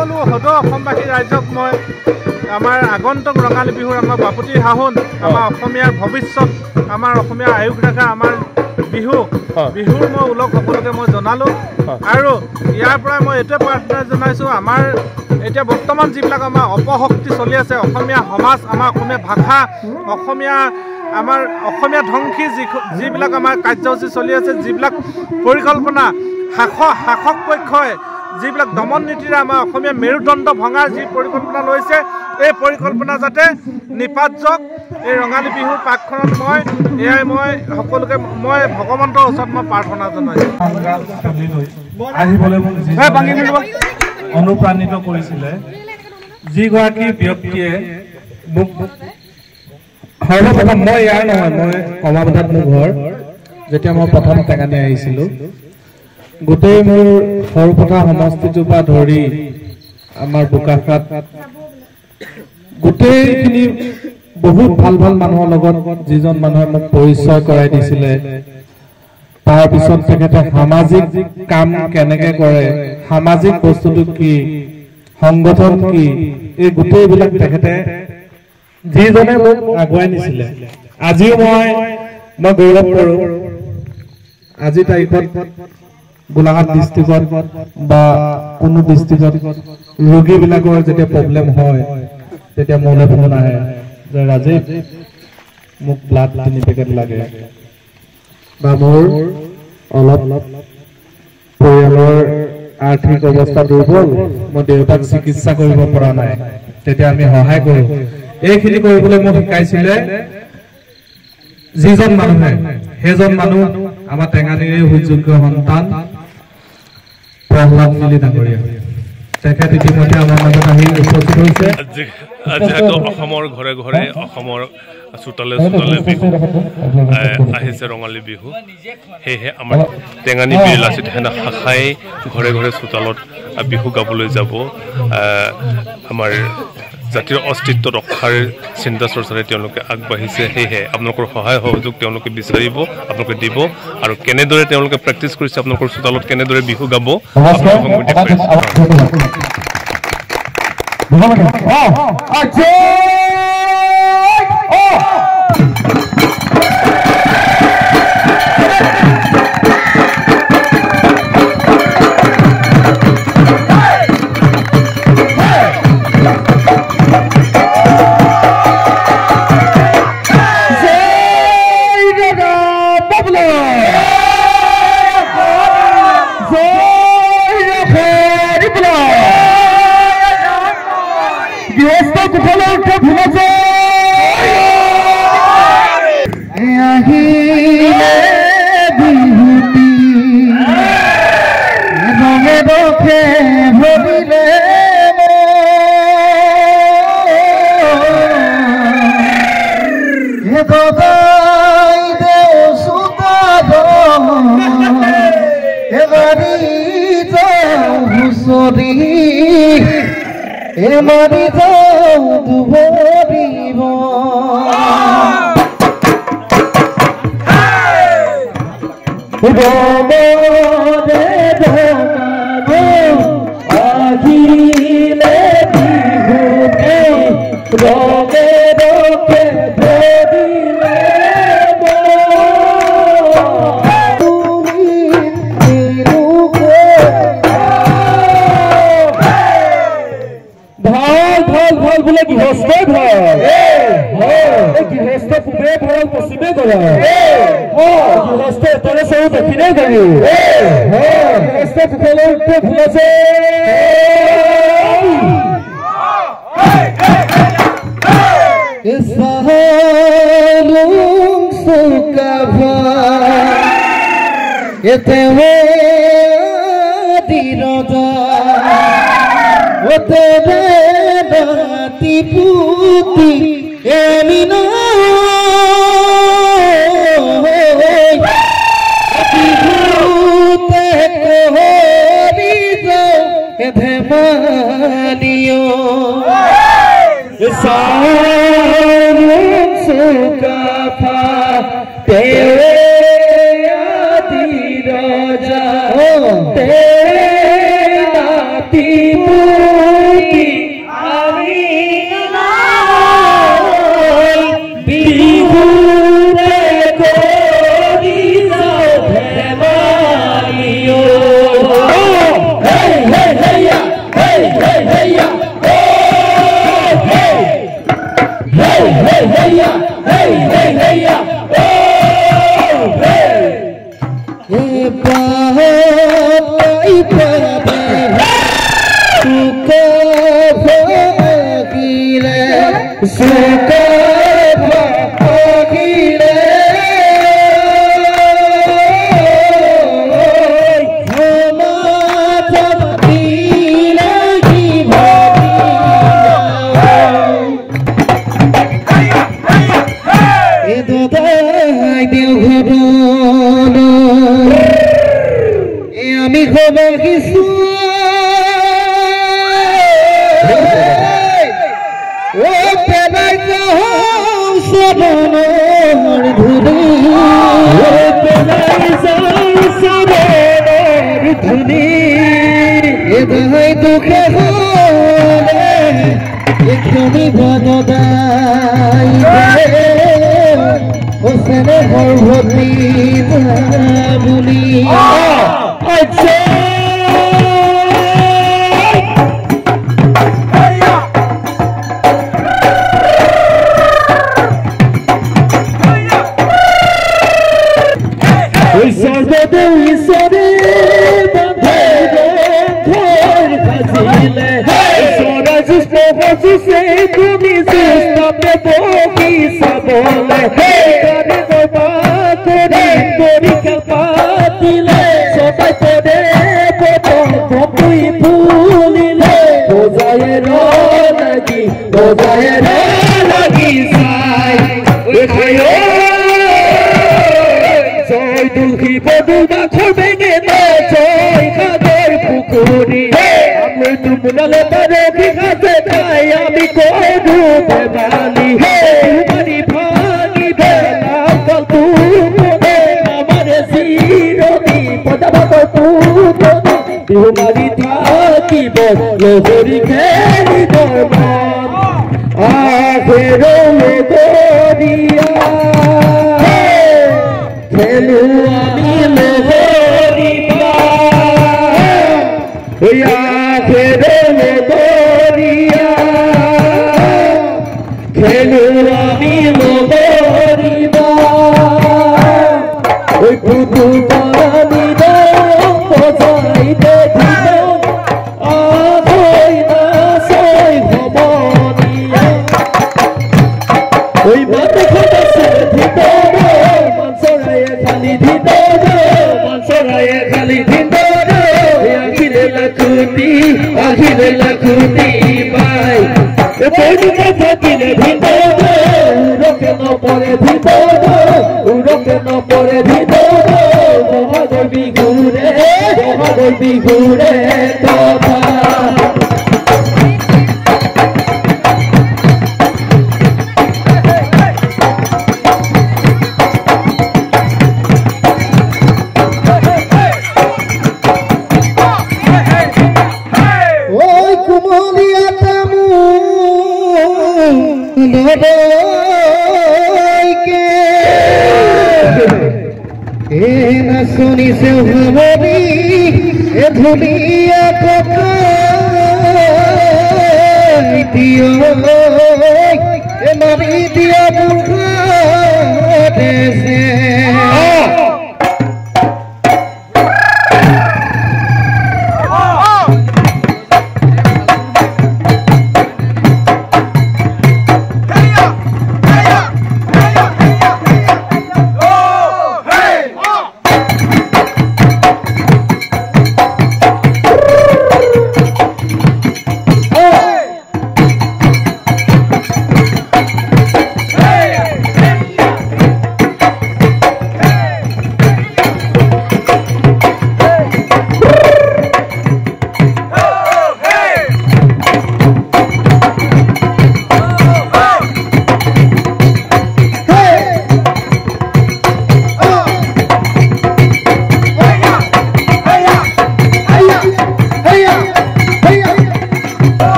সকলো সদৌ অসমবাসী ৰাইজক মই আমাৰ আগন্তুক ৰঙালী বিহুৰ আমাৰ বাপুতি সাহোন আমাৰ অসমীয়াৰ ভৱিষ্যত আমাৰ অসমীয়া আয়ুস ৰেখা আমাৰ বিহুৰ মই ওলগ সকলোকে মই জনালোঁ আৰু ইয়াৰ পৰা মই এইটোৱে প্ৰাৰ্থনা জনাইছোঁ আমাৰ এতিয়া বৰ্তমান যিবিলাক আমাৰ অপশক্তি চলি আছে অসমীয়া সমাজ আমাৰ অসমীয়া ভাষা আমাৰ অসমীয়া ধ্বংসী যিবিলাক আমাৰ কাৰ্যসূচী চলি আছে যিবিলাক পৰিকল্পনা শাসক পক্ষই যিবিলাক দমন নীতিৰে আমাৰ অসমীয়া মেৰুদণ্ড ভঙাৰ যি পৰিকল্পনা লৈছে এই পৰিকল্পনা যাতে নিপাত যাওক এই ৰঙালী বিহুৰ পাকখনত মই সকলোকে মই ভগৱন্তৰ ওচৰত মই প্ৰাৰ্থনা জনাইছোঁ অনুপ্ৰাণিত কৰিছিলে যিগৰাকী ব্যক্তিয়ে মোক সৰ্বপ্ৰথম মই ইয়াৰ নহয় মই কমাবতাত মোৰ ঘৰ যেতিয়া মই প্ৰথম টেঙানী আহিছিলোঁ গোটেই মোৰ সৰুপথা সমষ্টিটোৰ পৰা ধৰি আমাৰ বোকাখাট গোটেইখিনি বহুত ভাল মানুহৰ লগত যিজন মানুহে মোক পৰিচয় কৰাই দিছিলে তাৰপিছত তেখেতে সামাজিক কাম কেনেকৈ কৰে সামাজিক বস্তুটো কি সংগঠন কি এই গোটেইবিলাক তেখেতে যিজনে মোক আগুৱাই নিছিলে আজিও মই গৌৰৱ কৰোঁ আজি তাৰিখত গোলাঘাট ডিষ্ট্ৰিক্টত বা কোনো ডিষ্ট্ৰিক্টত ৰোগীবিলাকৰ যেতিয়া প্ৰব্লেম হয় তেতিয়া মোলৈ ফোন আহে যে ৰাজীৱ মোক ব্লাড 3 পেকেট লাগে বা মোৰ অলপ পৰিয়ালৰ আৰ্থিক অৱস্থা দুৰ্বল মই দেউতাক চিকিৎসা কৰিব পৰা নাই তেতিয়া আমি সহায় কৰোঁ এইখিনি কৰিবলৈ মোক শিকাইছিলে যিজন মানুহে সেইজন মানুহ আমাৰ টেঙানীৰে সুযোগ্য সন্তান প্ৰহ্লাদ মিলি ডাঙৰীয়া তেখেত ইতিমধ্যে আমাৰ মাজত আহি উপস্থিত হৈছে যিহেতু অসমৰ ঘৰে ঘৰে অসমৰ চোতালে বিহু আহিছে ৰঙালী বিহু সেয়েহে আমাৰ টেঙানী বিৰলাচিত সেনা শাখাই ঘৰে ঘৰে চোতালত বিহু গাবলৈ যাব আমাৰ জাতিৰ অস্তিত্ব ৰক্ষাৰ চিন্তা চৰ্চাৰে তেওঁলোকে আগবাঢ়িছে সেয়েহে আপোনালোকৰ সহায় সহযোগ তেওঁলোকে বিচাৰিব আপোনালোকে দিব আৰু কেনেদৰে তেওঁলোকে প্ৰেক্টিচ কৰিছে আপোনালোকৰ চোতালত কেনেদৰে বিহু গাব तेरे नाती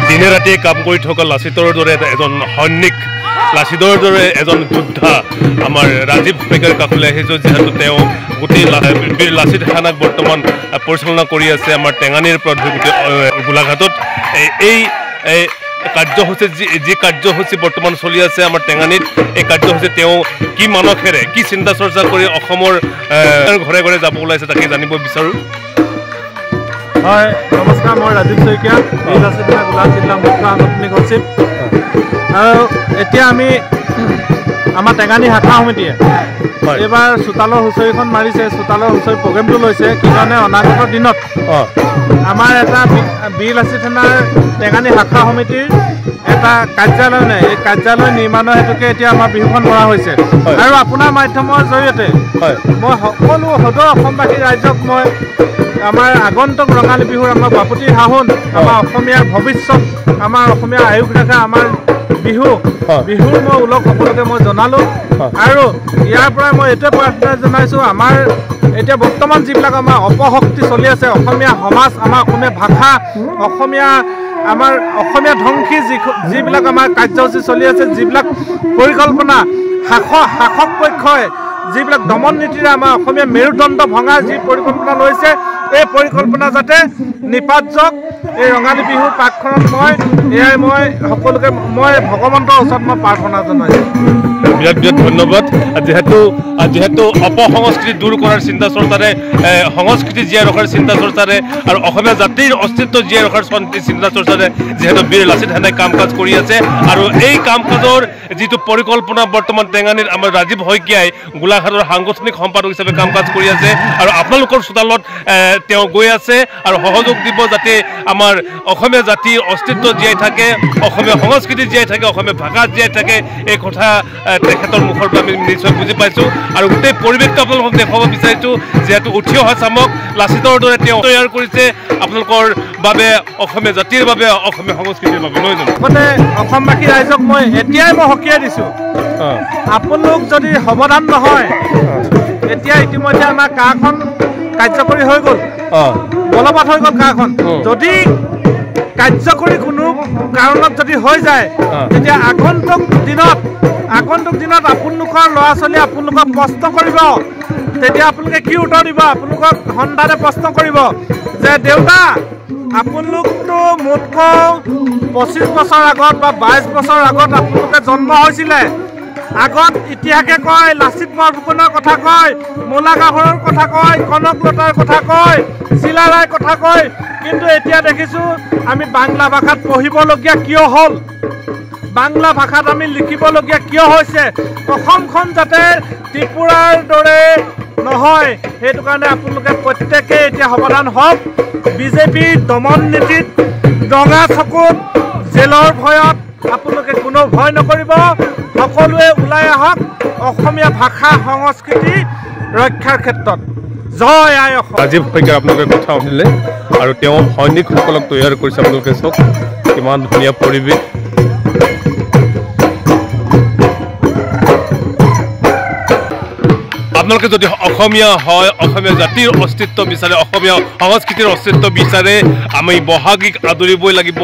দিনে ৰাতিয়ে কাম কৰি থকা লাচিতৰ দৰে এজন সৈনিক লাচিতৰ দৰে এজন যোদ্ধা আমাৰ ৰাজীৱ শইকীয়াৰ কাষলৈ আহিছোঁ যিহেতু তেওঁ গোটেই লাচিত থানাক বৰ্তমান পৰিচালনা কৰি আছে আমাৰ টেঙানীৰ পৰা গোটেই গোলাঘাটত এই কাৰ্যসূচী যি কাৰ্যসূচী বৰ্তমান চলি আছে আমাৰ টেঙানীত এই কাৰ্যসূচী তেওঁ কি মানসেৰে কি চিন্তা চৰ্চা কৰি অসমৰ ঘৰে ঘৰে যাব ওলাইছে তাকে জানিব বিচাৰোঁ। হয় নমস্কাৰ, মই ৰাজীৱ শইকীয়া, গোলাঘাট জিলা মুখ্য সাংগঠনিক সচিব। আৰু এতিয়া আমি আমাৰ টেঙানী শাখা সমিতিয়ে এইবাৰ চোতালৰ হুঁচৰিখন মাৰিছে। চোতালৰ হুঁচৰি প্ৰগ্ৰেমটো লৈছে কিজানে অনাগত দিনত আমাৰ এটা বিৰলাচি থানাৰ টেঙানী শাখা সমিতিৰ এটা কাৰ্যালয় নাই, এই কাৰ্যালয় নিৰ্মাণৰ হেতুকে এতিয়া আমাৰ বিহুখন মৰা হৈছে। আৰু আপোনাৰ মাধ্যমৰ জৰিয়তে মই সকলো সদৌ অসমবাসী ৰাইজক মই আমাৰ আগন্তুক ৰঙালী বিহুৰ আমাৰ বাপুতিৰ সাহোন, আমাৰ অসমীয়াৰ ভৱিষ্যত, আমাৰ অসমীয়া আয়ুস ৰেখা, আমাৰ বিহুৰ মই ওলগ সকলোকে মই জনালোঁ। আৰু ইয়াৰ পৰা মই এইটোৱে প্ৰাৰ্থনা জনাইছোঁ, আমাৰ এতিয়া বৰ্তমান যিবিলাক আমাৰ অপশক্তি চলি আছে, অসমীয়া সমাজ, আমাৰ অসমীয়া ভাষা, আমাৰ অসমীয়া ধ্বংসী যিবিলাক আমাৰ কাৰ্যসূচী চলি আছে, যিবিলাক পৰিকল্পনা শাসক পক্ষই যিবিলাক দমন নীতিৰে আমাৰ অসমীয়া মেৰুদণ্ড ভঙাৰ যি পৰিকল্পনা লৈছে, এই পৰিকল্পনা যাতে নিপাত যাওক। এই ৰঙালী বিহুৰ পাকখনত মই সকলোকে মই ভগৱন্তৰ ওচৰত মই প্ৰাৰ্থনা জনাইছোঁ। বিৰাট বিৰাট ধন্যবাদ। যিহেতু অপসংস্কৃতি দূৰ কৰাৰ চিন্তা চৰ্চাৰে, সংস্কৃতি জীয়াই ৰখাৰ চিন্তা চৰ্চাৰে আৰু অসমীয়া জাতিৰ অস্তিত্ব জীয়াই ৰখাৰ চিন্তা চৰ্চাৰে যিহেতু বীৰ লাচিত সেনাই কাম কাজ কৰি আছে, আৰু এই কাম কাজৰ যিটো পৰিকল্পনা বৰ্তমান টেঙানীৰ আমাৰ ৰাজীৱ শইকীয়াই গোলাঘাটৰ সাংগঠনিক সম্পাদক হিচাপে কাম কাজ কৰি আছে। আৰু আপোনালোকৰ চোতালত তেওঁ গৈ আছে আৰু সহযোগ দিব যাতে আমাৰ অসমীয়া জাতিৰ অস্তিত্ব জীয়াই থাকে, অসমীয়া সংস্কৃতি জীয়াই থাকে, অসমীয়া ভাষা জীয়াই থাকে। এই কথা তেখেতৰ মুখৰ পৰা আমি নিশ্চয় বুজি পাইছোঁ। আৰু গোটেই পৰিৱেশটো আপোনালোকক দেখুৱাব বিচাৰিছোঁ, যিহেতু উঠি অহা চামক লাচিতৰ দৰে তেওঁ তৈয়াৰ কৰিছে আপোনালোকৰ বাবে, অসমীয়া জাতিৰ বাবে, অসমীয়া সংস্কৃতিৰ বাবে। নহয় জানো? লগতে অসমবাসী ৰাইজক মই এতিয়াই সকীয়াই দিছোঁ, আপোনালোক যদি সাৱধান নহয়, এতিয়া ইতিমধ্যে আমাৰ কাখন কাৰ্যকৰী হৈ গ'ল, বলবৎ হৈ গ'ল কাখন। যদি কাৰ্যকৰী কোনো কাৰণত যদি হৈ যায়, তেতিয়া আগন্তুক দিনত আপোনালোকৰ ল'ৰা ছোৱালীয়ে আপোনালোকক প্ৰশ্ন কৰিব। তেতিয়া আপোনালোকে কি উত্তৰ দিব? আপোনালোকক সন্তানে প্ৰশ্ন কৰিব যে দেউতা, আপোনালোকতো মোতকৈ 25 বছৰ আগত বা 22 বছৰ আগত আপোনালোকে জন্ম হৈছিলে। আগত ইতিহাসে কয়, লাচিত বৰফুকনৰ কথা কয়, মোলা গাভৰুৰ কথা কয়, কনকলতাৰ কথা কয়, চিলাৰায়ৰ কথা কয়, কিন্তু এতিয়া দেখিছোঁ আমি বাংলা ভাষাত পঢ়িবলগীয়া কিয় হ'ল, বাংলা ভাষাত আমি লিখিবলগীয়া কিয় হৈছে? অসমখন যাতে ত্ৰিপুৰাৰ দৰে নহয়, সেইটো কাৰণে আপোনালোকে প্ৰত্যেকে এতিয়া সাৱধান হওক। বিজেপিৰ দমন নীতিত ৰঙা চকুত জেলৰ ভয়ত আপোনালোকে কোনো ভয় নকৰিব, সকলোৱে ওলাই আহক অসমীয়া ভাষা সংস্কৃতি ৰক্ষাৰ ক্ষেত্ৰত। জয় আই অসম। ৰাজীৱ শইকীয়াৰ আপোনালোকে কথা শুনিলে, আৰু তেওঁ সৈনিকসকলক তৈয়াৰ কৰিছে। আপোনালোকে চাওক কিমান ধুনীয়া পৰিৱেশ। আপোনালোকে যদি অসমীয়া হয়, অসমীয়া জাতিৰ অস্তিত্ব বিচাৰে, অসমীয়া সংস্কৃতিৰ অস্তিত্ব বিচাৰে, আমি বহাগীক আদৰিবই লাগিব,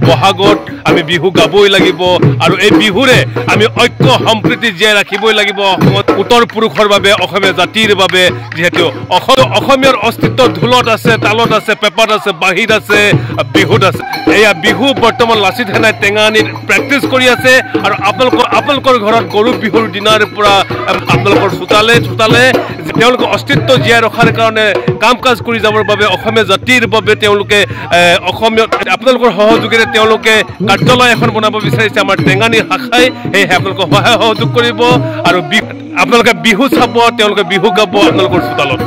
বহাগত আমি বিহু গাবই লাগিব, আৰু এই বিহুৰে আমি ঐক্য সম্প্ৰীতি জীয়াই ৰাখিবই লাগিব অসমত উত্তৰ পুৰুষৰ বাবে, অসমীয়া জাতিৰ বাবে। যিহেতু অসমীয়াৰ অস্তিত্ব ঢোলত আছে, তালত আছে, পেপাত আছে, বাঁহীত আছে, বিহুত আছে। এয়া বিহু বৰ্তমান লাচিত সেনাই টেঙানীত প্ৰেক্টিচ কৰি আছে। আৰু আপোনালোকৰ ঘৰত গৰু বিহুৰ দিনাৰ পৰা আপোনালোকৰ চোতালে তেওঁলোকে অস্তিত্ব জীয়াই ৰখাৰ কাৰণে কাম কাজ কৰি যাবৰ বাবে, অসমীয়া জাতিৰ বাবে তেওঁলোকে অসমীয়া আপোনালোকৰ সহযোগেৰে তেওঁলোকে কাৰ্যালয় এখন বনাব বিচাৰিছে আমাৰ টেঙানী শাখাই। সেয়েহে আপোনালোকে সহায় সহযোগ কৰিব, আৰু আপোনালোকে বিহু চাব, তেওঁলোকে বিহু গাব আপোনালোকৰ চোতালত।